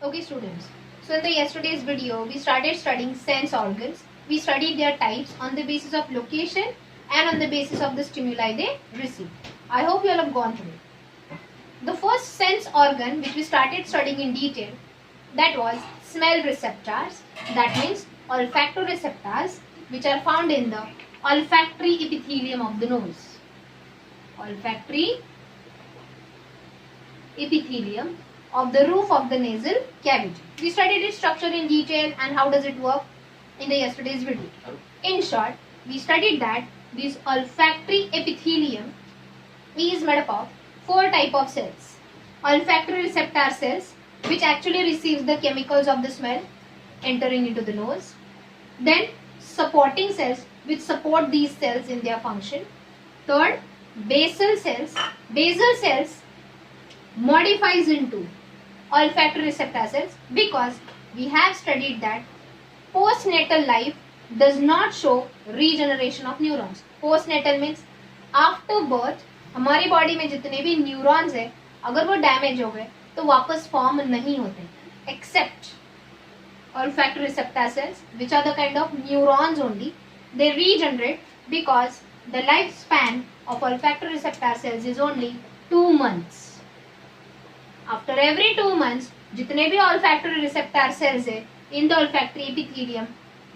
Okay students, so in the yesterday's video we started studying sense organs. We studied their types on the basis of location and on the basis of the stimuli they receive. I hope you all have gone through it. The first sense organ which we started studying in detail, that was smell receptors. That means olfactoreceptors, which are found in the olfactory epithelium of the nose. Olfactory epithelium of the roof of the nasal cavity. We studied its structure in detail and how does it work in the yesterday's video. In short, we studied that this olfactory epithelium is made up of 4 types of cells. Olfactory receptor cells, which actually receives the chemicals of the smell entering into the nose. Then supporting cells, which support these cells in their function. Third, basal cells. Basal cells modifies into olfactory receptor cells because we have studied that postnatal life does not show regeneration of neurons. Postnatal means after birth हमारी body में जितने भी neurons है अगर वो damage हो गए तो वापस फॉर्म नहीं होते accept olfactory receptor cells, which are the kind of neurons only. They regenerate because the lifespan of olfactory receptor cells is only 2 months. After every 2 months, जितने भी olfactory receptor cells है in the olfactory epithelium,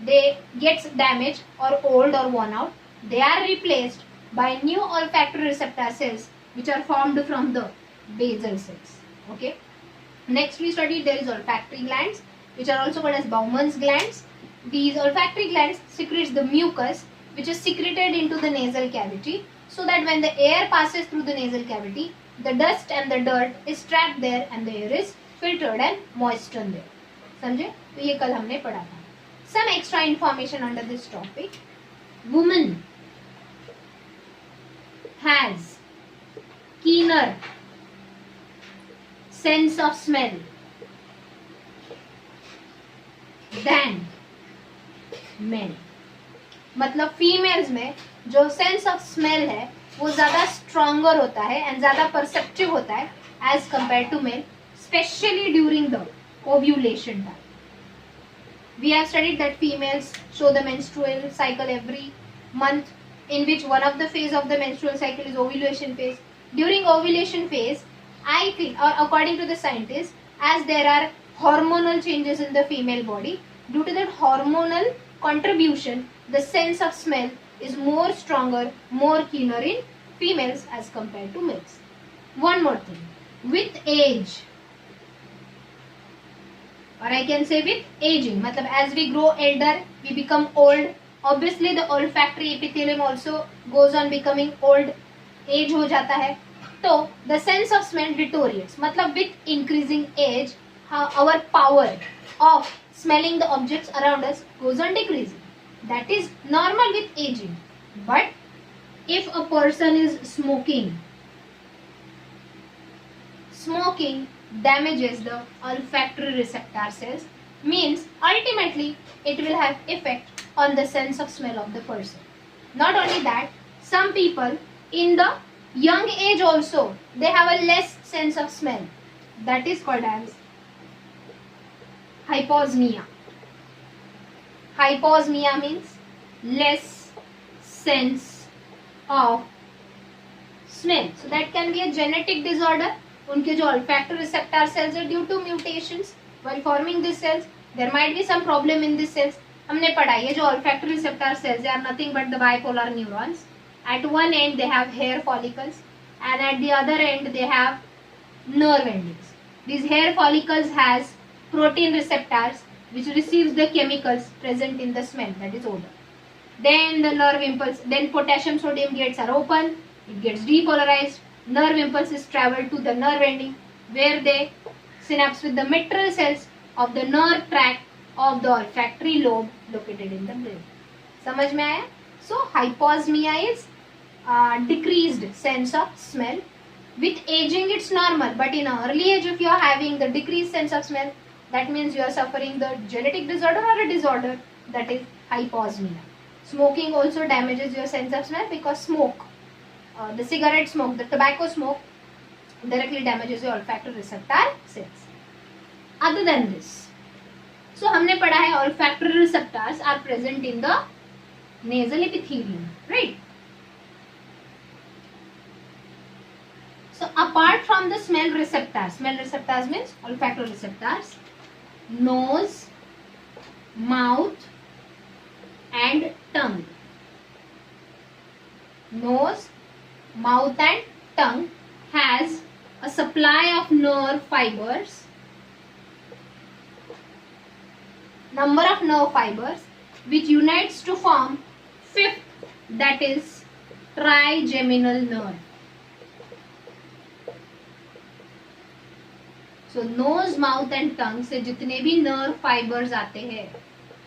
they gets damaged or old or worn out. They are replaced by new olfactory receptor cells which are formed from the basal cells. Okay. Next we studied there is olfactory glands, which are also called as Bowman's glands. These olfactory glands secretes the mucus which is secreted into the nasal cavity so that when the air passes through the nasal cavity, the dust and the dirt is trapped there and the air is filtered and moistened there. समझे? तो ये कल हमने पढ़ा था. Some extra information under this topic. Woman has keener sense of smell than men. मतलब females में जो सेंस ऑफ स्मेल है वो ज्यादा स्ट्रॉन्गर होता है एंड ज्यादा परसेप्टिव होता है as compare to male, specially during the ovulation time. We have studied that females show the menstrual cycle every month, in which one of the phase of the menstrual cycle is ovulation phase. During ovulation phase, I think, or according to the scientists, as there are hormonal changes in the female body, due to that hormonal contribution, the sense of smell is more stronger, more keener in females as compared to males. One more thing, with age, or I can say with aging, मतलब as we grow elder, we become old. Obviously, the olfactory epithelium also goes on becoming old. Age हो जाता है, तो the sense of smell deteriorates. मतलब with increasing age, our power of smelling the objects around us goes on decreasing. That is normal with aging. But if a person is smoking damages the olfactory receptor cells, means ultimately it will have effect on the sense of smell of the person. Not only that, some people in the young age also they have a less sense of smell. That is called as hyposmia. Hyposmia means less sense of smell. So that can be a genetic disorder. उनके जो olfactory receptor cells है, due to mutations while forming these cells, there might be some problem in these cells. हमने पढ़ा ये जो olfactory receptor cells, they are nothing but the bipolar neurons. At one end they have hair follicles and at the other end they have nerve endings. These hair follicles has protein receptors which receives the chemicals present in the smell, that is odor. Then the nerve impulse, then potassium sodium gates are open, it gets depolarized. Nerve impulses travel to the nerve ending where they synapse with the mitral cells of the nerve tract of the olfactory lobe located in the brain. समझ में आया? So hyposmia is decreased sense of smell. With aging it's normal, but in early age if you are having the decreased sense of smell, that means you are suffering the genetic disorder or a disorder, that is hyposmia. Smoking also damages your sense of smell because smoke, the cigarette smoke, the tobacco smoke directly damages your olfactory receptor cells. other than this. So हमने पढ़ा है olfactory receptors are present in the nasal epithelium, right? So apart from the smell receptors means olfactory receptors, nose, mouth and tongue. Nose, mouth and tongue has a supply of nerve fibers, number of nerve fibers which unites to form fifth, that is trigeminal nerve. So nose, mouth and tongue से जितने भी nerve fibers आते हैं,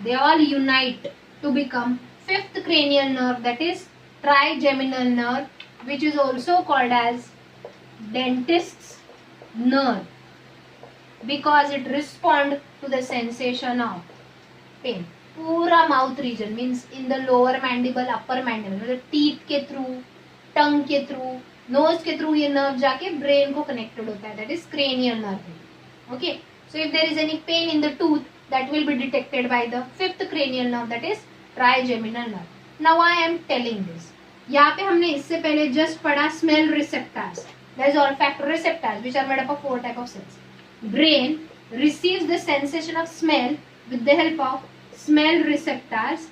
they all unite to become fifth cranial nerve, that is trigeminal nerve, which is also called as dentist's nerve because it responds to the sensation of pain. पूरा mouth region means in the lower mandible, upper mandible, मतलब teeth के थ्रू, tongue के थ्रू, nose के थ्रू ये nerve जाके ब्रेन को कनेक्टेड होता है, that is cranial nerve. Okay, so if there is any pain in the tooth, that will be detected by the fifth cranial nerve, that is trigeminal nerve. Now I am telling this. यहाँ पे हमने इससे पहले just पढ़ा smell receptors. There is olfactory receptors which are made up of 4 type of cells. Brain receives the sensation of smell with the help of smell receptors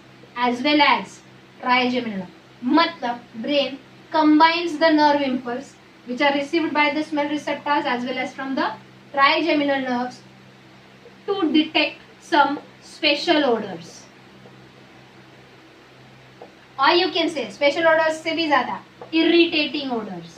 as well as trigeminal nerve. मतलब brain combines the nerve impulse which are received by the smell receptors as well as from the trigeminal nerves to detect some special odors, or you can say special odors से भी ज्यादा irritating odors.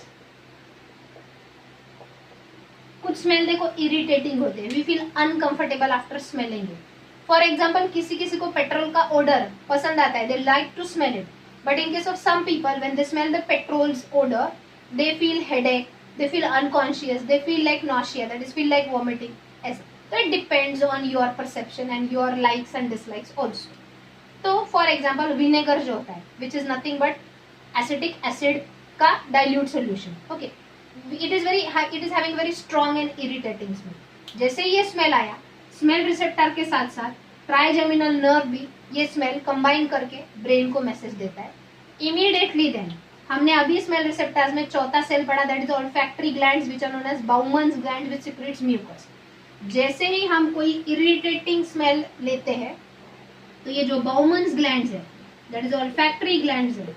कुछ smell देखो irritating होते हैं, we feel uncomfortable after smelling it. For example, किसी किसी को पेट्रोल का odor पसंद आता है, they like to smell it, but in case of some people when they smell the petrol's odor they feel headache, they feel unconscious, they feel like nausea, that is feel like vomiting. ऐसा. So it depends on your perception and your likes and dislikes also. तो for example vinegar जो होता है which is nothing but acetic acid का dilute solution. Okay, it is having very strong and irritating smell. जैसे ये smell आया, smell receptor के साथ साथ trigeminal nerve भी ये smell combine करके brain को message देता है. Immediately then हमने अभी smell receptors में चौथा सेल पढ़ा, that is olfactory glands which are known as Bowman's gland which secretes mucus. जैसे ही हम कोई इरिटेटिंग स्मेल लेते हैं तो ये जो बाउमन्स ग्लैंड्स है, दैट इज ऑल्फैक्टरी ग्लैंड्स है,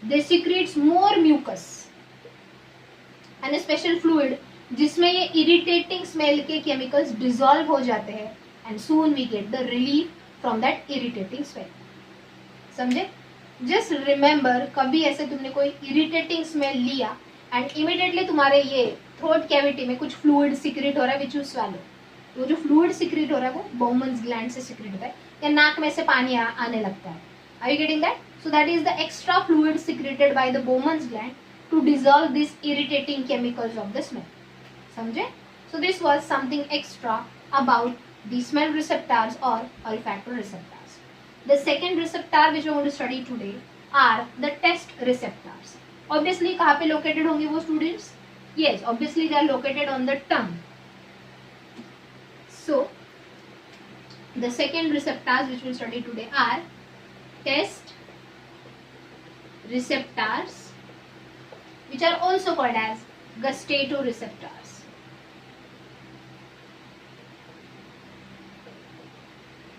they secretes more mucus and special fluid जिसमें ये इरिटेटिंग स्मेल के केमिकल्स डिसॉल्व हो जाते हैं and soon we get the relief from that irritating smell. समझे? जस्ट रिमेंबर, कभी ऐसे तुमने कोई इरिटेटिंग स्मेल लिया एंड इमीडिएटली तुम्हारे ये थ्रोट कैविटी में कुछ फ्लूइड सीक्रेट हो रहा है विच यू स्वैलो, वो जो फ्लूइड सीक्रेट हो रहा है वो बाउमन्स ग्लैंड से सीक्रेट होता है या नाक में से पानी आने लगता है. Are you getting that? So that is the extra fluid secreted by the Bowman's gland to dissolve this irritating chemicals of the smell. समझे? So this was something extra about the smell receptors और olfactory receptors. The second receptor which we are going to study today are the taste receptors. Obviously कहाँ पे located होंगे वो students? Yes, obviously they are located on the tongue. So the second receptors which we'll study today are taste receptors which are also called as gustatoreceptors.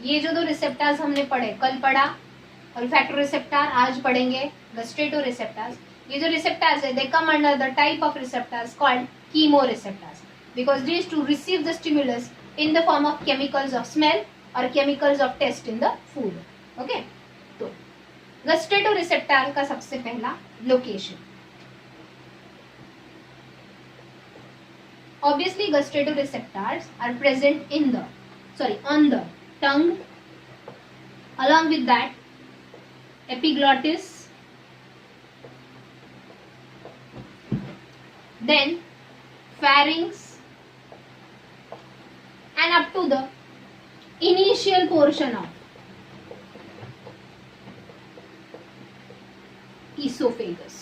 ये जो दो receptors हमने पढ़े, कल पढ़ा olfactory receptor, आज पढ़ेंगे gustatoreceptors. ये जो receptors है, they come under the type of receptors called chemoreceptors because these two receive the stimulus in the form of chemicals of smell or chemicals of taste in the food. Okay, तो gustatoreceptor का सबसे पहला location, obviously gustatoreceptors are present on the tongue, along with that epiglottis, then pharynx and up to the initial portion of esophagus.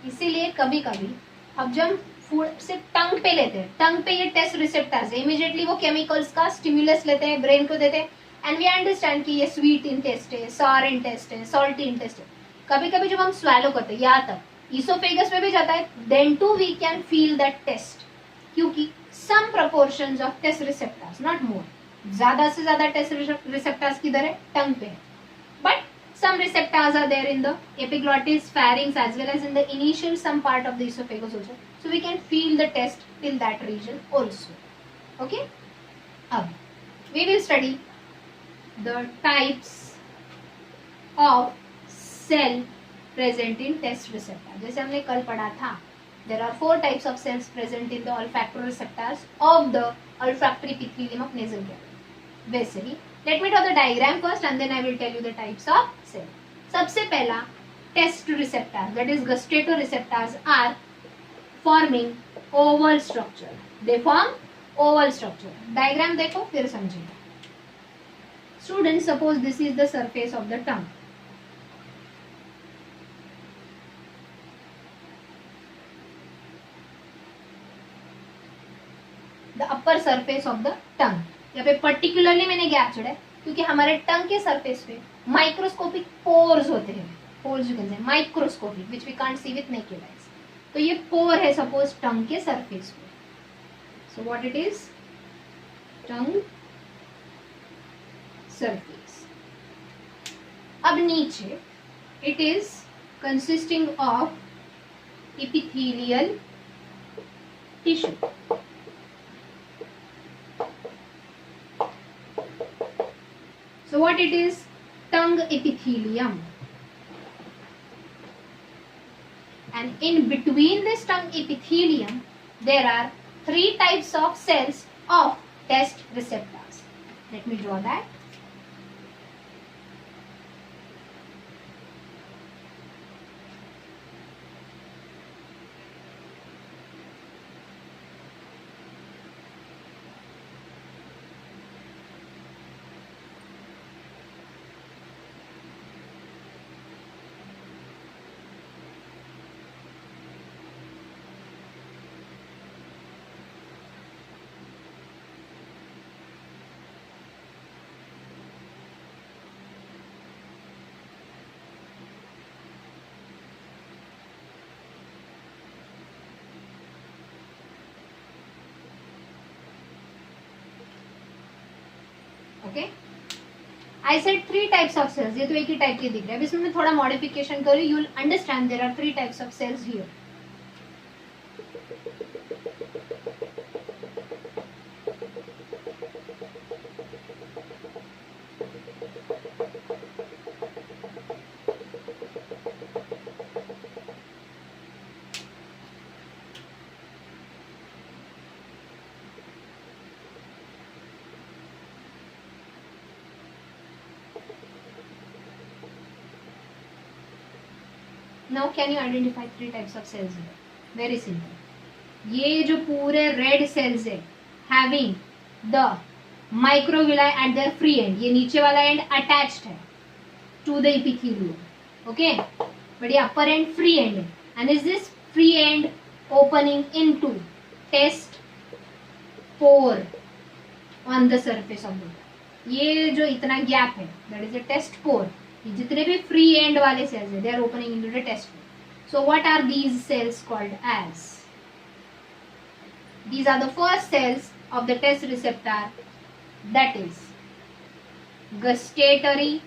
इसीलिए कभी कभी अब जब food सिर्फ टंग पे लेते हैं, टंग पे ये टेस्ट रिसेप्टर्स है, इमीडिएटली वो केमिकल्स का स्टिमुलस लेते हैं, ब्रेन को देते हैं, एंड वी अंडरस्टैंड कि ये स्वीट इन टेस्ट है, सॉर इन टेस्ट है, सॉल्टी इन टेस्ट है. कभी कभी जब हम स्वेलो करते हैं यहाँ तक इसोफेगस में भी जाता है, then too we can feel that taste, क्योंकि some proportions of taste receptors, not more, ज्यादा से ज्यादा टेस्ट रिसेप्टर्स किधर है, टंग पे है, but some receptors are there in the epiglottis, pharynx as well as in the initial some part of the esophagus also, so we can feel the taste till that region also. Okay, अब we will study the types of cell present in taste receptor. जैसे हमने कल पढ़ा था, there are 4 types of cells present in the olfactory receptors of the olfactory epithelium of nasal cavity. Basically, let me draw the diagram first and then I will tell you the types of cell. सबसे पहला taste receptor, that is gustatoreceptors are forming oval structure. They form oval structure. Diagram देखो फिर समझिएगा. Students, suppose this is the surface of the tongue. The upper surface of the tongue. यहाँ पे particularly मैंने gap छोड़ा है क्योंकि हमारे टंग के सरफेस पे माइक्रोस्कोपिक पोर्स होते हैं, pores you can say microscopic which we can't see with naked eyes. तो ये पोर है सपोज टंग के सरफेस पे, so what it is, tongue surface. अब नीचे it is consisting of epithelial tissue. So what it is? Tongue epithelium. And in between this tongue epithelium, there are 3 types of cells of taste receptors. Let me draw that. Okay, I said 3 types of cells. ये तो एक ही type के दिख रहे हैं. इसमें मैं थोड़ा मॉडिफिकेशन करूँ, you will understand there are 3 types of cells here. Now can you identify 3 types of cells here? Very simple. ये जो पूरे red cells है having the microvilli at their free end, ये नीचे वाला end attached है to the epithelium, okay? But ये upper end free end है, and is this free end opening into test pore on the surface of the tongue. ये जो इतना gap है, that is a test pore. जितने भी free and वाले cells है, they are opening into the taste. So what are these cells called as? These are the first cells of the taste receptor, that is gustatory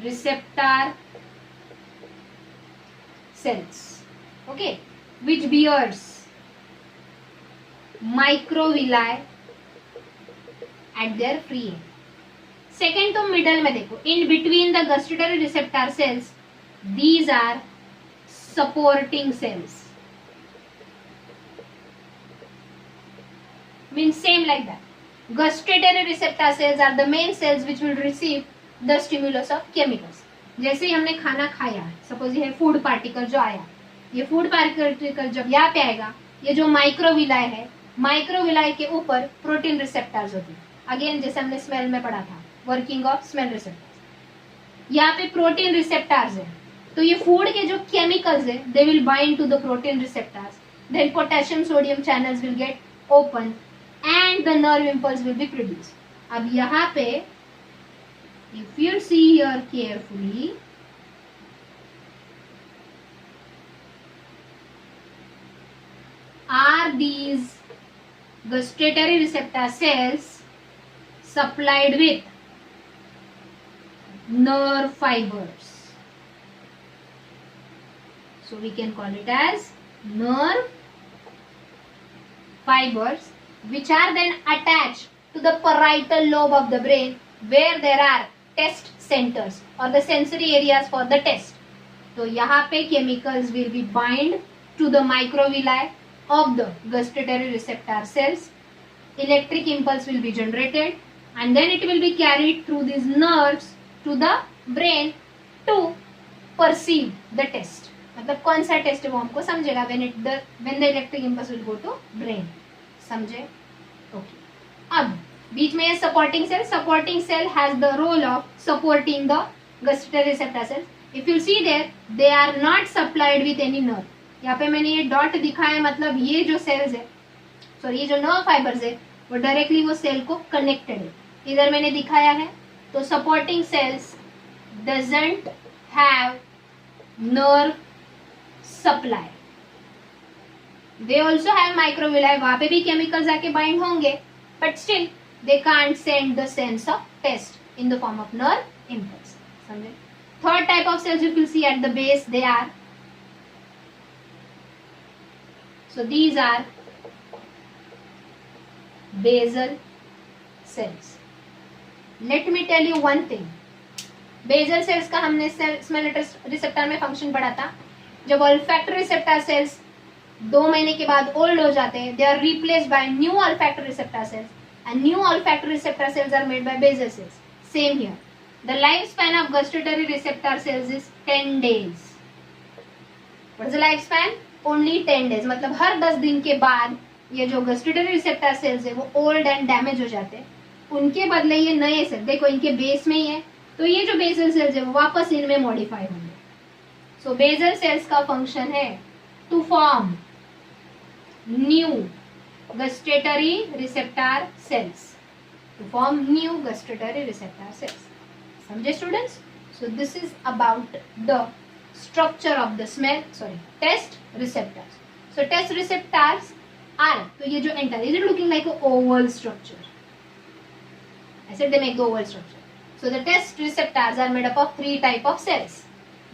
receptor cells, okay, which bears microvilli at their free end. Second तो middle में देखो, in between the gustatory receptor cells, these are supporting cells, mean same like that. Gustatory receptor cells are the main cells which will receive the stimulus of chemicals. जैसे ही हमने खाना खाया, suppose ये food particle जो आया, ये food particle जब यहाँ पे आएगा, ये जो माइक्रोविलाई है, माइक्रोविलाई के ऊपर प्रोटीन रिसेप्टर्स होते हैं. अगेन जैसे हमने स्मेल में पढ़ा था, वर्किंग ऑफ स्मेल रिसेप्टर्स, यहाँ पे प्रोटीन रिसेप्टर्स है. तो ये फूड के जो केमिकल्स है they will bind to the protein receptors, then potassium sodium channels will get open and the nerve impulse will be produce. अब यहाँ पे if you see here carefully, are these gustatory receptor cells supplied with nerve fibers? So we can call it as nerve fibers, which are then attached to the parietal lobe of the brain, where there are test centers or the sensory areas for the test. तो यहाँ पे chemicals will be bind to the microvilli of the gustatory receptor cells. Electric impulse will be generated and then it will be carried through these nerves to the brain to perceive the test. मतलब कौन सा test है वो हमको समझेगा when the electric impulse will go to brain. समझे? Okay. अब बीच में ये supporting cell has the role of supporting the gustatory receptor cells. If you see there, they are not supplied with any nerve. यहाँ पे मैंने ये dot दिखाया, मतलब ये जो सेल्स है, सॉरी ये जो नर्व फाइबर्स है वो डायरेक्टली वो सेल को कनेक्टेड है. इधर मैंने दिखाया है. तो supporting cells doesn't have nerve supply. They also have microvilli, वहां पे भी केमिकल्स आके बाइंड होंगे, but still they can't send the sense of taste in the form of nerve impulse. समझे? Third type of cells you will see at the base, they are, so these are basal cells. Let me tell you one thing. Basal cells का हमने smell receptor में function पढ़ा था. जब olfactory receptor sales 2 महीने के बाद old हो जाते हैं, they are replaced by new olfactory receptor cells and new olfactory receptor cells are made by basal cells. Same here. The life span of gustatory receptor cells is 10 days. What is the life span? Only 10 days. मतलब हर 10 दिन के बाद ये जो gustatory receptor sales है वो old and damage हो जाते हैं. उनके बदले ये नए सेल, देखो इनके बेस में ही है, तो ये जो बेसल सेल्स है वो वापस इनमें मॉडिफाई होंगे. सो बेसल सेल्स का फंक्शन है to form new gustatory receptor cells. To form new gustatory receptor cells. समझे students? So this is about the structure of the test receptors. So test receptors are, तो ये जो enter, is it looking like a oval structure? I said they make the oval structure. So the test receptors are made up of 3 type of cells.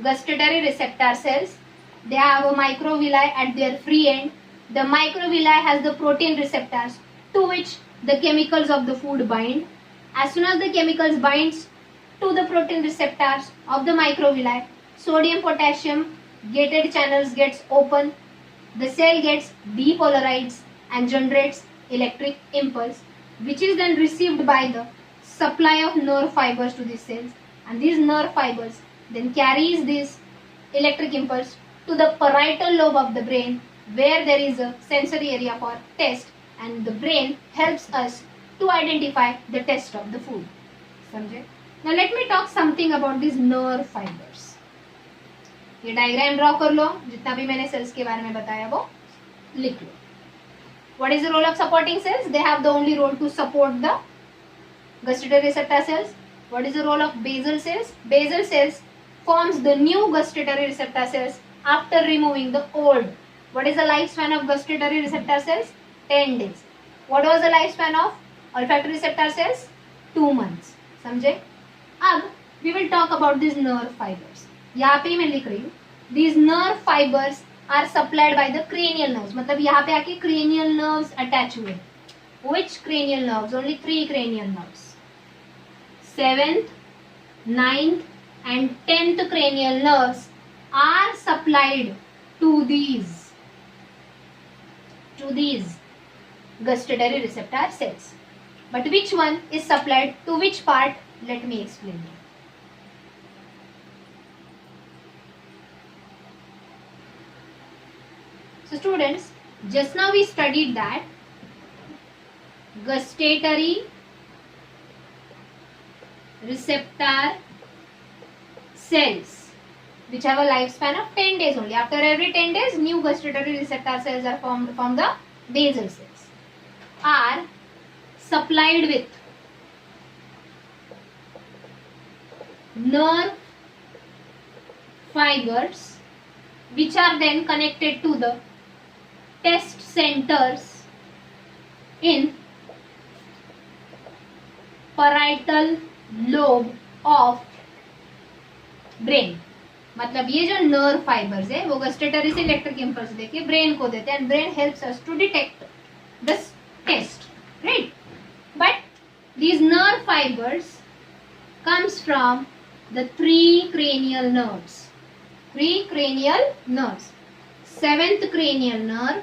Gustatory receptor cells, they have a microvilli at their free end. The microvilli has the protein receptors to which the chemicals of the food bind. As soon as the chemicals binds to the protein receptors of the microvilli, sodium potassium gated channels gets open, the cell gets depolarized and generates electric impulse, which is then received by the supply of nerve fibers to these cells, and these nerve fibers then carries this electric impulse to the parietal lobe of the brain, where there is a sensory area for taste, and the brain helps us to identify the taste of the food. समझे? Now let me talk something about these nerve fibers. ये diagram draw कर लो, जितना भी मैंने sales के बारे में बताया वो लिख लो. What is the role of supporting cells? They have the only role to support the gustatory receptor cells. What is the role of basal cells? Basal cells forms the new gustatory receptor cells after removing the old. What is the lifespan of gustatory receptor cells? 10 days. What was the lifespan of olfactory receptor cells? 2 months. समझे? अब we will talk about these nerve fibers. यहाँ पे मैं लिख रही हूँ, these nerve fibers are supplied by the cranial nerves. मतलब यहाँ पे आके cranial nerves attach हुए. Which cranial nerves? Only 3 cranial nerves. 7th, 9th and 10th cranial nerves are supplied to these gustatory receptor cells. But which one is supplied to which part? Let me explain you. So students, just now we studied that gustatory receptor cells which have a lifespan of 10 days only. After every 10 days, new gustatory receptor cells are formed from the basal cells, are supplied with nerve fibers, which are then connected to the test centers in parietal lobe of brain. मतलब ये जो nerve fibres है वो gustatory से electric impulse देके brain को देते हैं, and brain helps us to detect this taste, right. But these nerve fibers comes from the three cranial nerves. Three cranial nerves. Seventh cranial nerve,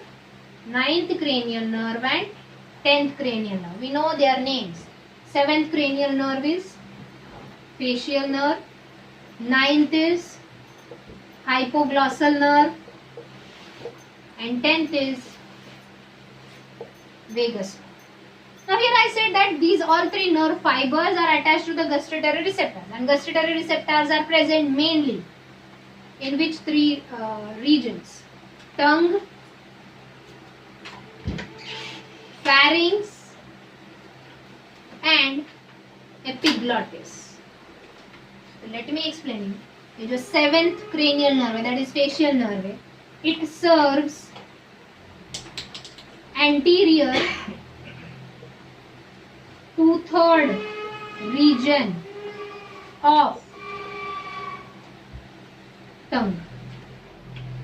ninth cranial nerve, and 10th cranial nerve. We know their names. Seventh cranial nerve is facial nerve. Ninth is hypoglossal nerve. And 10th is vagus nerve. Now here I said that these all three nerve fibers are attached to the gustatory receptors, and gustatory receptors are present mainly in which three regions? Tongue, pharynx, and epiglottis. So let me explain you. ये जो seventh cranial nerve है, that is facial nerve है, it serves anterior 2/3 region of टंग.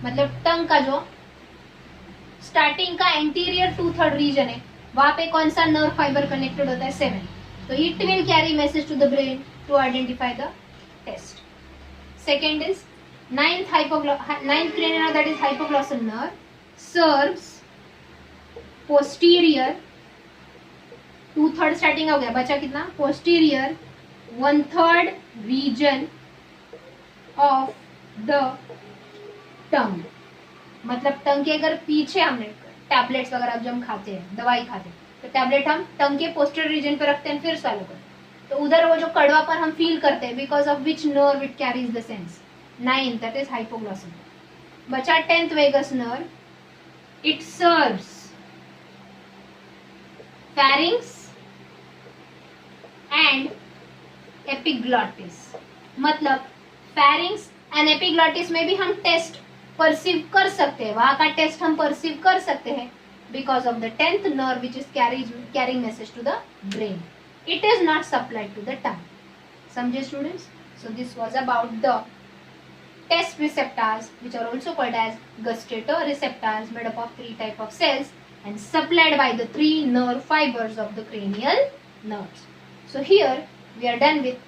मतलब टंग का जो starting का anterior 2/3 reason है, वहां पे कौन सा नर्व फाइबर कनेक्टेड होता है? 7. तो it will carry message to the brain to identify the taste. Second is ninth cranial nerve, that is hypoglossal nerve, serves posterior 2/3 starting हो गया, बचा कितना? posterior 1/3 region of the tongue. मतलब टंग के अगर पीछे हमने टैबलेट्स वगैरह जब हम खाते हैं, दवाई खाते हैं, तो टैबलेट हम टंग के पोस्टीरियर रीजन पे रखते हैं, फिर swallow करते हैं, तो उधर वो जो कड़वापन हम फील करते हैं, because of which nerve it carries the sense. 9th, that is hypoglossal. बचा 10th vagus nerve. It serves pharynx and epiglottis. मतलब pharynx एंड एपिग्लॉटिस में भी हम टेस्ट परसीव कर सकते हैं, वहां का टेस्ट हम परसीव कर सकते हैं, because of the 10th nerve which is carrying message to the brain. It is not supplied to the tongue. समझे students? So this was about the test receptors, which are also called as gustatoreceptors, made up of 3 type of cells and supplied by the 3 nerve fibers of the cranial nerves. So here we are done with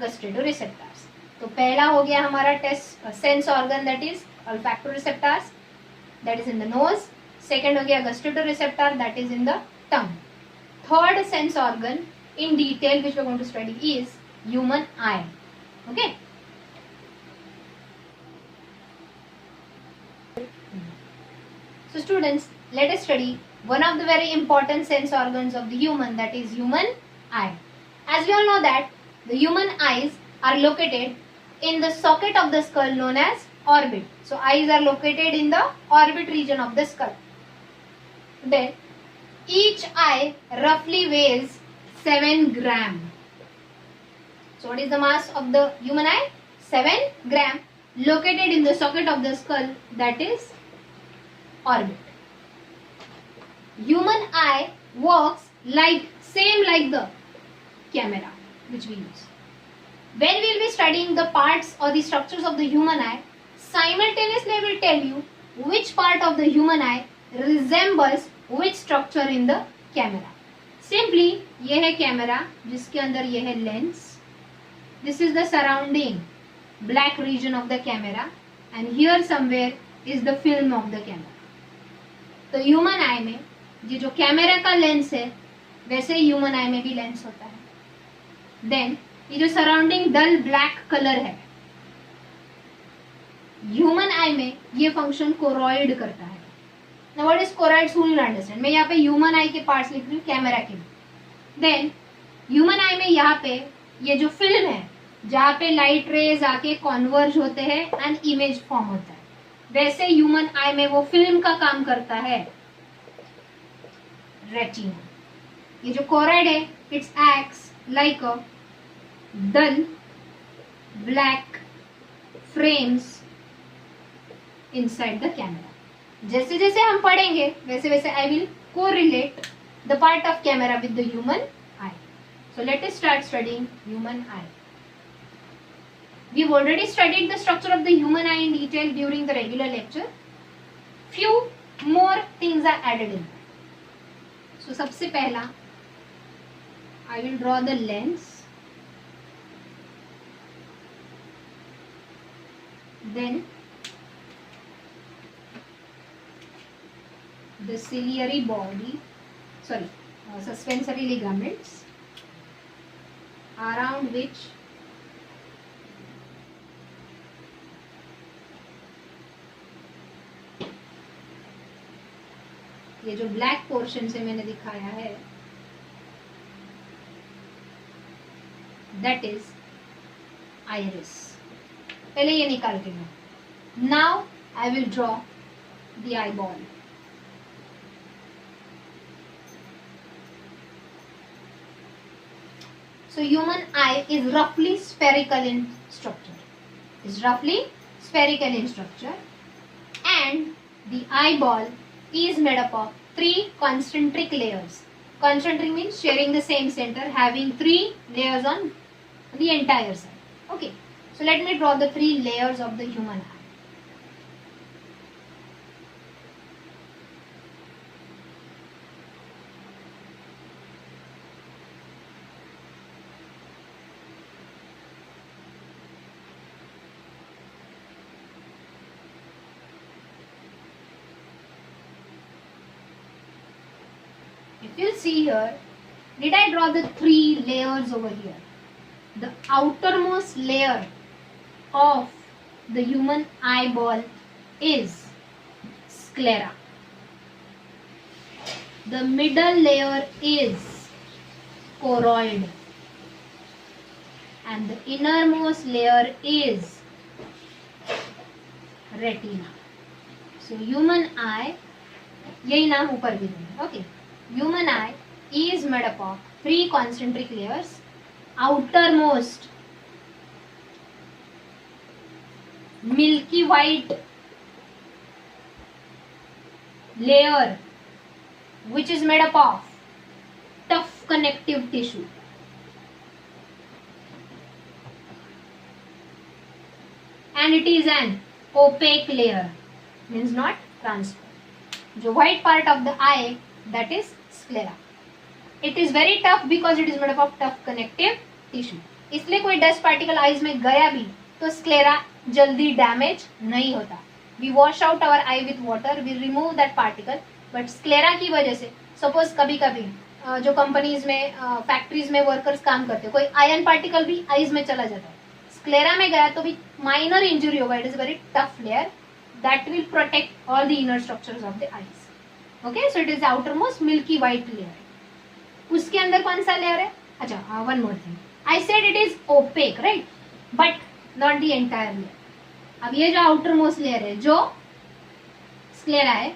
gustatoreceptors. तो पहला हो गया हमारा taste sense organ, that is olfactoreceptors, that is in the nose. Second हो गया gustatoreceptor, that is in the tongue. Third sense organ in detail which we are going to study is human eye. Okay. So students, let us study one of the very important sense organs of the human, that is human eye. As we all know that the human eyes are located in the socket of the skull known as orbit. So eyes are located in the orbit region of the skull. Then each eye roughly weighs 7 gram. So what is the mass of the human eye? 7 gram, located in the socket of the skull, that is orbit. Human eye works like same like the camera which we use. When we will be studying the parts or the structures of the human eye, simultaneously I will tell you which part of the human eye resembles which structure in the camera. Simply ये है camera जिसके अंदर ये है lens. This is the surrounding black region of the camera, and here somewhere is the film of the camera. तो human आई में ये जो कैमरा का लेंस है वैसे ह्यूमन आई में भी लेंस होता है. देन ये जो सराउंडिंग डल ब्लैक कलर है, ह्यूमन आई में ये फंक्शन कोरॉइड करता है. Now what is choroid, you will understand. मैं यहाँ पे ह्यूमन आई के पार्ट्स लिख रही हूँ कैमरा के. देन ह्यूमन आई में यहाँ पे ये जो फिल्म है जहाँ पे लाइट रेज आके कॉन्वर्ज होते हैं एंड इमेज फॉर्म होता है, वैसे ह्यूमन आई में वो फिल्म का काम करता है, रेटिना. ये जो कोराइड है, it's acts like a dull black frames inside the camera. जैसे जैसे हम पढ़ेंगे वैसे वैसे I will correlate the part of camera with the human eye. So let us start studying human eye. We've already studied the structure of the human eye in detail during the regular lecture. Few more things are added in. So सबसे पहला I will draw the lens. Then the ciliary body, suspensory ligaments around which ये जो black portion से मैंने दिखाया है that is iris. पहले ये निकाल के लो. Now I will draw the eyeball. So human eye is roughly spherical in structure. And the eyeball is made up of 3 concentric layers. Concentric means sharing the same center, having 3 layers on the entire side. Okay. So let me draw the 3 layers of the human eye. If you see here, did I draw the 3 layers over here? The outermost layer of the human eyeball is sclera. The middle layer is choroid. And the innermost layer is retina. So human eye, यही नाम ऊपर भी देंगे. Okay. Human eye is made up of 3 concentric layers. Outermost milky white layer which is made up of tough connective tissue. And it is an opaque layer, means not transparent. The white part of the eye, that is sclera. It is very tough because it is made up of tough connective tissue. इसलिए कोई dust particle eyes में गया भी तो sclera जल्दी damage नहीं होता. We wash out our eye with water, we remove that particle, but sclera की वजह से सपोज कभी कभी जो कंपनीज में फैक्ट्रीज में वर्कर्स काम करते हैं, कोई आयरन पार्टिकल भी आईज में चला जाता है, स्क्लेरा में गया तो भी माइनर इंजुरी होगा. It is very tough layer that will protect all the inner structures of the eyes. Okay, so it is outermost milky white layer. उसके अंदर कौन सा लेयर है? अच्छा, one more thing, I said it is opaque, right, but not the entire layer. अब ये जो outer most layer है, जो स्क्लेरा है,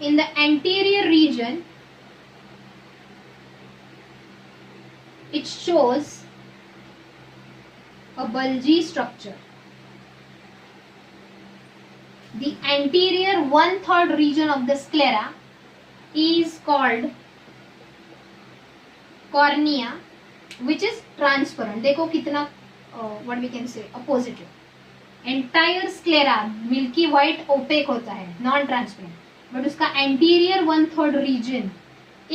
in the anterior reason it shows a bulgy structure. The anterior 1/3 region of the sclera is called cornea, which is transparent. देखो कितना what we can say opposite. Entire sclera milky white opaque होता है, non transparent, but उसका anterior 1/3 region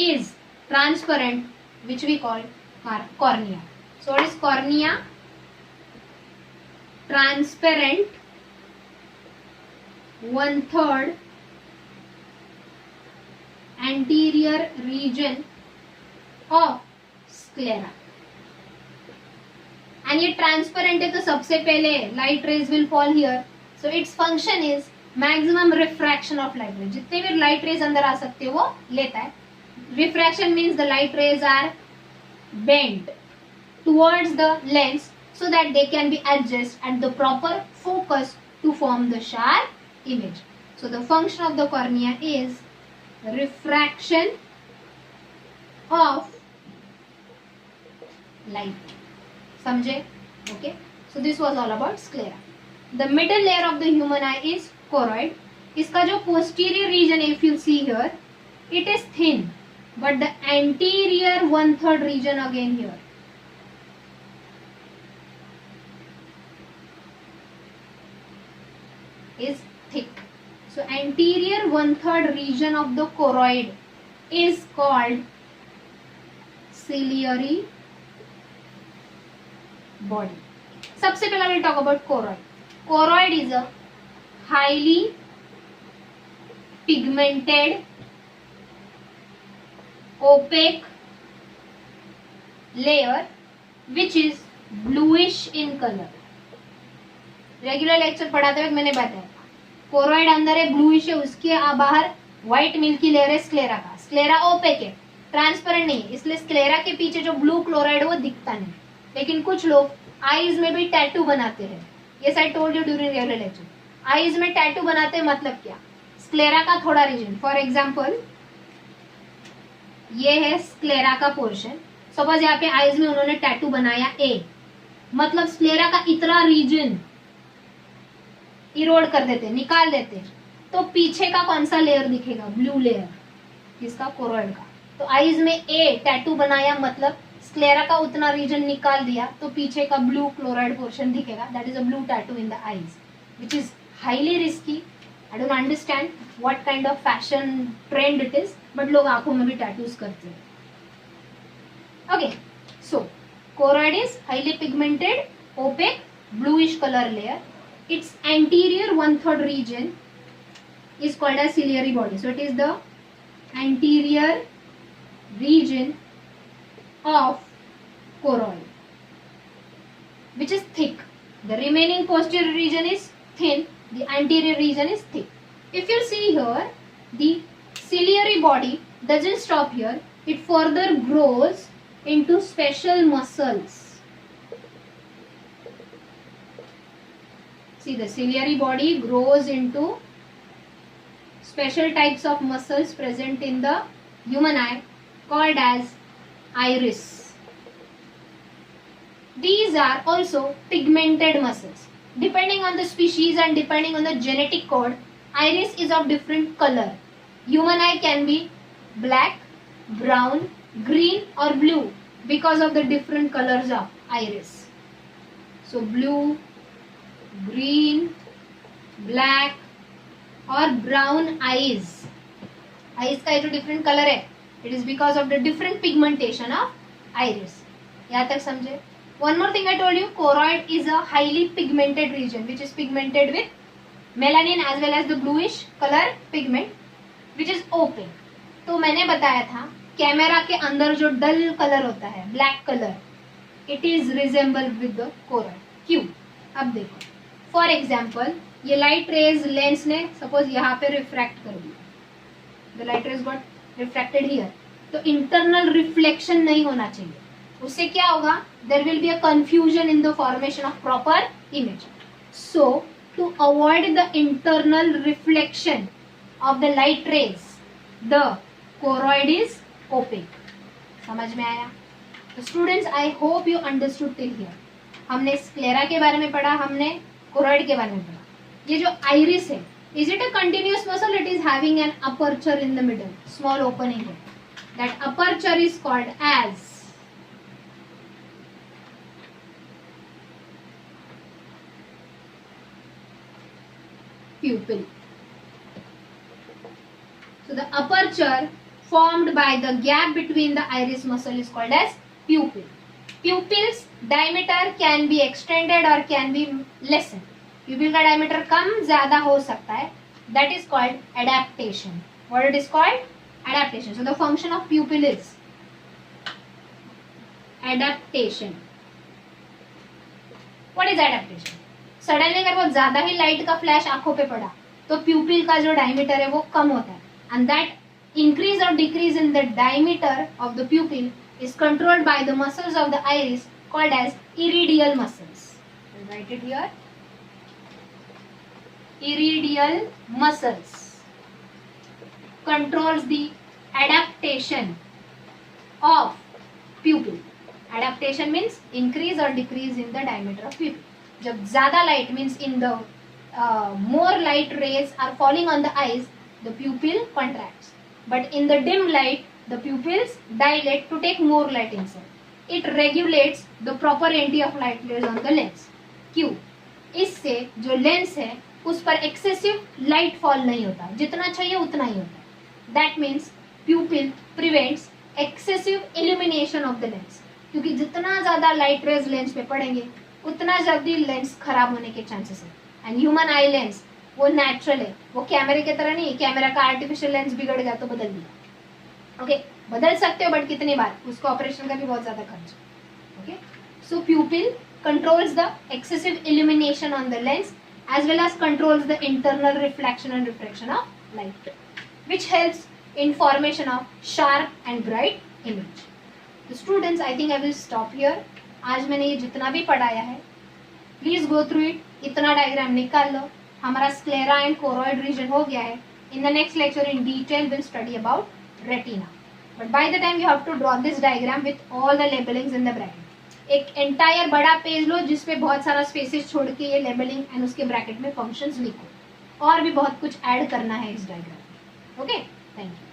is transparent, which we call cornea. So what is cornea? Transparent 1/3 anterior region of sclera. And ये transparent है तो सबसे पहले light rays will fall here. So its function is maximum refraction of light rays. जितने भी light rays अंदर आ सकते हो वो लेता है. Refraction means the light rays are bent towards the lens so that they can be adjusted at the proper focus to form the sharp image. So the function of the cornea is refraction of light. समझे? Okay. So this was all about sclera. The middle layer of the human eye is choroid. इसका जो posterior region, if you see here, it is thin, but the anterior 1/3 region again here is thick. So anterior 1/3 region of the choroid is called ciliary body. सबसे पहले we'll talk about choroid. Choroid is a highly pigmented, opaque layer which is bluish in color. Regular lecture पढ़ाते वक्त मैंने बताया choroid अंदर है, bluish है, उसके बाहर व्हाइट मिल्की लेयर है स्क्लेरा का. स्क्लेरा ओपेक है, ट्रांसपेरेंट नहीं है, इसलिए स्क्लेरा के पीछे जो ब्लू क्लोराइड है वो दिखता नहीं. लेकिन कुछ लोग आईज में भी टैटू बनाते हैं. Yes I told you during regular lecture. Eyes में टैटू बनाते हैं मतलब क्या? स्क्लेरा का थोड़ा रीजन, फॉर एग्जाम्पल ये है स्क्लेरा का पोर्शन. सपोज यहाँ पे आईज में उन्होंने टैटू बनाया ए, मतलब स्क्लेरा का इतना रीजन इरोड कर देते, निकाल देते, तो पीछे का कौन सा लेयर दिखेगा? ब्लू लेयर, किसका? कोरोइड का. तो आईज में ए टैटू बनाया मतलब स्क्लेरा का उतना रीजन निकाल दिया, तो पीछे का ब्लू क्लोराइड पोर्शन दिखेगा. That is a blue tattoo in the eyes, which is highly risky. I don't understand what kind of fashion trend it is, but लोग आंखों में भी टैटूज करते हैं. Okay, so choroid is highly pigmented, opaque, bluish color layer. Its anterior 1/3 region is called as ciliary body. So it is the anterior region of choroid, which is thick. The remaining posterior region is thin. The anterior region is thick. If you see here, the ciliary body doesn't stop here. It further grows into special muscles. See, the ciliary body grows into special types of muscles present in the human eye called as iris. These are also pigmented muscles. Depending on the species and depending on the genetic code, iris is of different color. Human eye can be black, brown, green or blue because of the different colors of iris. So blue, green, black और brown eyes. Eyes का जो different color है, it is because of the different pigmentation of iris. यहाँ तक समझे? One more thing I told you, choroid is a highly pigmented region which is pigmented with melanin as well as the bluish color pigment which is opaque. तो मैंने बताया था camera के अंदर जो डल कलर होता है, black colour, it is resemble with the choroid. क्यों? अब देखो, फॉर एग्जाम्पल ये लाइट रेज लेंस ने सपोज यहाँ पे रिफ्रैक्ट कर दिया, the light rays got refracted here, तो इंटरनल रिफ्लेक्शन नहीं होना चाहिए. उससे क्या होगा? There will be a confusion in the formation of proper image. So to avoid the internal reflection of the light rays, the choroid is opaque. समझ में आया? तो students, I hope you understood till here. हमने sclera के बारे में पढ़ा, हमने कोरोइड के बारे में पढ़ा. ये जो आइरिस है, is it a continuous muscle? It is having an aperture in the middle, small opening है. That aperture is called as pupil. So the aperture formed by the gap between the iris muscle is called as pupil. Pupil's diameter can be extended or can be lessened. Pupil का diameter कम ज़्यादा हो सकता है. That is called adaptation. What it is called? Adaptation. So the function of pupil is adaptation. What is adaptation? Suddenly अगर बहुत ज्यादा ही light का flash आंखों पे पड़ा तो प्यूपिल का जो डायमीटर है वो कम होता है. एंड दैट इंक्रीज और decrease in the diameter of the प्यूपिल is controlled by the muscles of the iris called as iridial muscles. I'll write it here. Iridial muscles controls the adaptation of pupil. Adaptation means increase or decrease in the diameter of pupil. जब ज़्यादा light means in the more light rays are falling on the eyes, the pupil contracts. But in the dim light, the pupils dilate to take more light inside. It regulates the proper entry of light rays on the lens. क्यों? इससे जो lens है उस पर excessive light fall नहीं होता, जितना चाहिए उतना ही होता है. That means प्यूपिल prevents excessive illumination of the lens. क्योंकि जितना ज्यादा लाइट रेज लेंस पे पड़ेंगे उतना जल्दी लेंस खराब होने के चांसेस है. एंड ह्यूमन आई लेंस वो नेचुरल है, वो कैमरे की तरह नहीं. कैमरा का आर्टिफिशियल लेंस बिगड़ गया तो बदल दिया. ओके, बदल सकते हो बट कितनी बार, उसको ऑपरेशन का भी बहुत ज्यादा खर्च. Okay, so प्यूपिल controls the excessive illumination on the lens as well as controls the internal reflection and refraction of light, which helps in formation of sharp and bright image. The students, I think I will stop here. आज मैंने ये जितना भी पढ़ाया है please go through it. इतना diagram निकाल लो. हमारा स्क्लेरा एंड कोरोइड रीजन हो गया है. In the next lecture in detail will study about retina. But by the time you have to draw this diagram with all the labellings in the bracket. एक entire बड़ा page लो जिसपे बहुत सारा spaces छोड़ के ये लेबलिंग एंड उसके ब्रैकेट में फंक्शंस लिखो. और भी बहुत कुछ ऐड करना है इस डायग्राम में. Okay, thank you.